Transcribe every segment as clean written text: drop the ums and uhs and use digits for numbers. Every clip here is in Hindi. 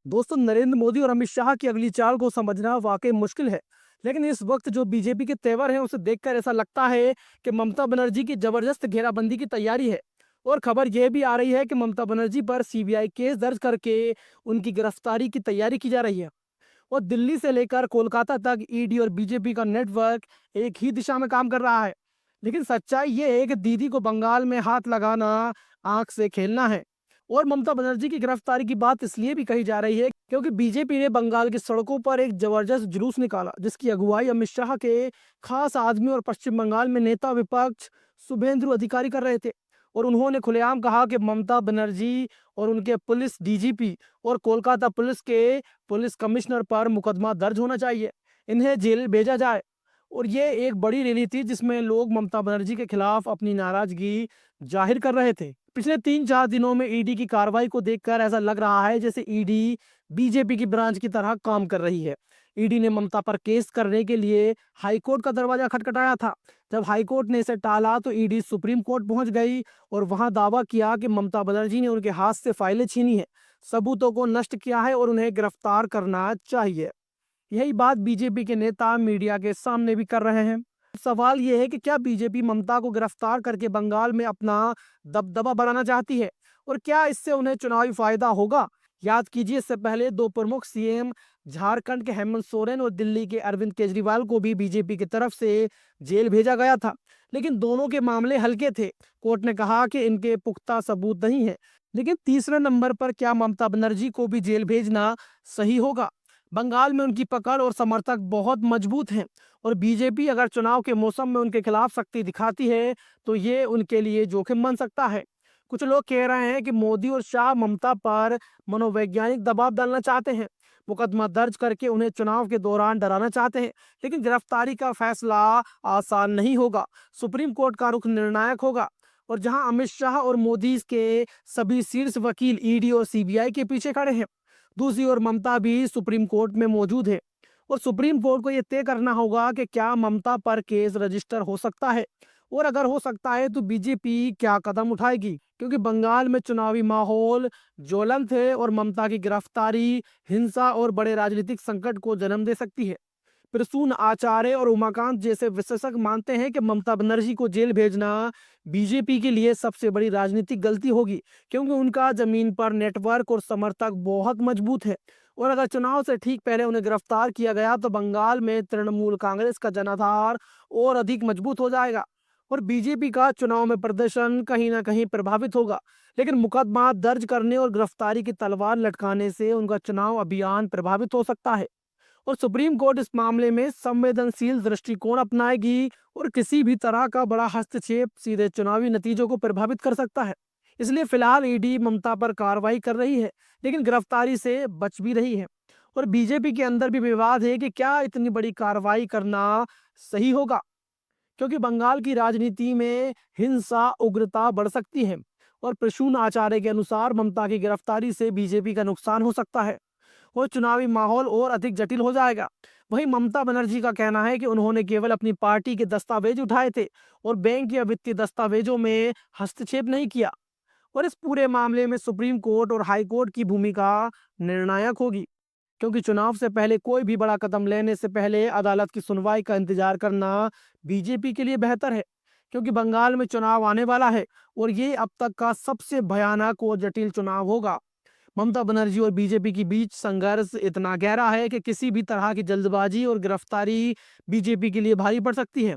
दोस्तों, नरेंद्र मोदी और अमित शाह की अगली चाल को समझना वाकई मुश्किल है। लेकिन इस वक्त जो बीजेपी के तेवर हैं उसे देखकर ऐसा लगता है कि ममता बनर्जी की जबरदस्त घेराबंदी की तैयारी है। और खबर यह भी आ रही है कि ममता बनर्जी पर सीबीआई केस दर्ज करके उनकी गिरफ्तारी की तैयारी की जा रही है। और दिल्ली से लेकर कोलकाता तक ईडी और बीजेपी का नेटवर्क एक ही दिशा में काम कर रहा है। लेकिन सच्चाई ये है कि दीदी को बंगाल में हाथ लगाना आंख से खेलना है। और ममता बनर्जी की गिरफ्तारी की बात इसलिए भी कही जा रही है क्योंकि बीजेपी ने बंगाल की सड़कों पर एक जबरदस्त जुलूस निकाला जिसकी अगुवाई अमित शाह के खास आदमी और पश्चिम बंगाल में नेता विपक्ष शुभेंदु अधिकारी कर रहे थे। और उन्होंने खुलेआम कहा कि ममता बनर्जी और उनके पुलिस डीजीपी और कोलकाता पुलिस के पुलिस कमिश्नर पर मुकदमा दर्ज होना चाहिए, इन्हें जेल भेजा जाए। और ये एक बड़ी रैली थी जिसमें लोग ममता बनर्जी के खिलाफ अपनी नाराजगी जाहिर कर रहे थे। पिछले 3-4 दिनों में ईडी की कार्रवाई को देखकर ऐसा लग रहा है जैसे ईडी बीजेपी की ब्रांच की तरह काम कर रही है। ईडी ने ममता पर केस करने के लिए हाईकोर्ट का दरवाजा खटखटाया था। जब हाईकोर्ट ने इसे टाला तो ईडी सुप्रीम कोर्ट पहुंच गई और वहां दावा किया कि ममता बनर्जी ने उनके हाथ से फाइलें छीनी है, सबूतों को नष्ट किया है और उन्हें गिरफ्तार करना चाहिए। यही बात बीजेपी के नेता मीडिया के सामने भी कर रहे हैं। सवाल यह है कि क्या बीजेपी ममता को गिरफ्तार करके बंगाल में अपना दबदबा बढ़ाना चाहती है और क्या इससे उन्हें चुनावी फायदा होगा? याद कीजिए, इससे पहले दो प्रमुख सीएम झारखंड के हेमंत सोरेन और दिल्ली के अरविंद केजरीवाल को भी बीजेपी की तरफ से जेल भेजा गया था। लेकिन दोनों के मामले हल्के थे। कोर्ट ने कहा कि इनके पुख्ता सबूत नहीं है। लेकिन तीसरे नंबर पर क्या ममता बनर्जी को भी जेल भेजना सही होगा? बंगाल में उनकी पकड़ और समर्थक बहुत मजबूत हैं और बीजेपी अगर चुनाव के मौसम में उनके खिलाफ सख्ती दिखाती है तो ये उनके लिए जोखिम बन सकता है। कुछ लोग कह रहे हैं कि मोदी और शाह ममता पर मनोवैज्ञानिक दबाव डालना चाहते हैं, मुकदमा दर्ज करके उन्हें चुनाव के दौरान डराना चाहते हैं। लेकिन गिरफ्तारी का फैसला आसान नहीं होगा। सुप्रीम कोर्ट का रुख निर्णायक होगा। और जहां अमित शाह और मोदी के सभी शीर्ष वकील ईडी और सीबीआई के पीछे खड़े हैं, दूसरी ओर ममता भी सुप्रीम कोर्ट में मौजूद है। और सुप्रीम कोर्ट को यह तय करना होगा कि क्या ममता पर केस रजिस्टर हो सकता है और अगर हो सकता है तो बीजेपी क्या कदम उठाएगी, क्योंकि बंगाल में चुनावी माहौल ज्वलंत है और ममता की गिरफ्तारी हिंसा और बड़े राजनीतिक संकट को जन्म दे सकती है। प्रसून आचार्य और उमाकांत जैसे विशेषज्ञ मानते हैं कि ममता बनर्जी को जेल भेजना बीजेपी के लिए सबसे बड़ी राजनीतिक गलती होगी, क्योंकि उनका जमीन पर नेटवर्क और समर्थक बहुत मजबूत है। और अगर चुनाव से ठीक पहले उन्हें गिरफ्तार किया गया तो बंगाल में तृणमूल कांग्रेस का जनाधार और अधिक मजबूत हो जाएगा और बीजेपी का चुनाव में प्रदर्शन कहीं ना कहीं प्रभावित होगा। लेकिन मुकदमा दर्ज करने और गिरफ्तारी की तलवार लटकाने से उनका चुनाव अभियान प्रभावित हो सकता है। और सुप्रीम कोर्ट इस मामले में संवेदनशील दृष्टिकोण अपनाएगी और किसी भी तरह का बड़ा हस्तक्षेप सीधे चुनावी नतीजों को प्रभावित कर सकता है। इसलिए फिलहाल ईडी ममता पर कार्रवाई कर रही है लेकिन गिरफ्तारी से बच भी रही है। और बीजेपी के अंदर भी विवाद है कि क्या इतनी बड़ी कार्रवाई करना सही होगा, क्योंकि बंगाल की राजनीति में हिंसा उग्रता बढ़ सकती है। और प्रसून आचार्य के अनुसार ममता की गिरफ्तारी से बीजेपी का नुकसान हो सकता है और चुनावी माहौल और अधिक जटिल हो जाएगा। वहीं ममता बनर्जी का कहना है कि उन्होंने केवल अपनी पार्टी के दस्तावेज उठाए थे और बैंक या वित्तीय दस्तावेजों में हस्तक्षेप नहीं किया। और इस पूरे मामले में सुप्रीम कोर्ट और हाई कोर्ट की भूमिका निर्णायक होगी, क्योंकि चुनाव से पहले कोई भी बड़ा कदम लेने से पहले अदालत की सुनवाई का इंतजार करना बीजेपी के लिए बेहतर है, क्योंकि बंगाल में चुनाव आने वाला है और ये अब तक का सबसे भयानक और जटिल चुनाव होगा। ममता बनर्जी और बीजेपी के बीच संघर्ष इतना गहरा है कि किसी भी तरह की जल्दबाजी और गिरफ्तारी बीजेपी के लिए भारी पड़ सकती है।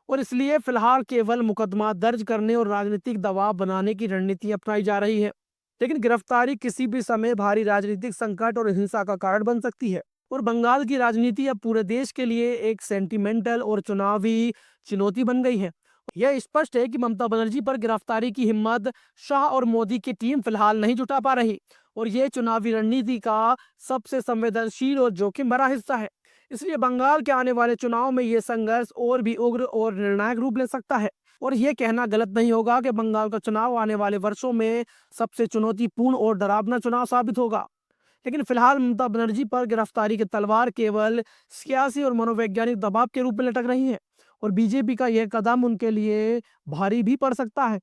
और इसलिए फिलहाल केवल मुकदमा दर्ज करने और राजनीतिक दबाव बनाने की रणनीति अपनाई जा रही है। लेकिन गिरफ्तारी किसी भी समय भारी राजनीतिक संकट और हिंसा का कारण बन सकती है। और बंगाल की राजनीति अब पूरे देश के लिए एक सेंटिमेंटल और चुनावी चुनौती बन गई है। यह स्पष्ट है कि ममता बनर्जी पर गिरफ्तारी की हिम्मत शाह और मोदी की टीम फिलहाल नहीं जुटा पा रही और यह चुनावी रणनीति का सबसे संवेदनशील और जोखिम भरा हिस्सा है। इसलिए बंगाल के आने वाले चुनाव में यह संघर्ष और भी उग्र और निर्णायक रूप ले सकता है। और यह कहना गलत नहीं होगा कि बंगाल का चुनाव आने वाले वर्षों में सबसे चुनौतीपूर्ण और डरावना चुनाव साबित होगा। लेकिन फिलहाल ममता बनर्जी पर गिरफ्तारी की तलवार केवल सियासी और मनोवैज्ञानिक दबाव के रूप में लटक रही है और बीजेपी का यह कदम उनके लिए भारी भी पड़ सकता है।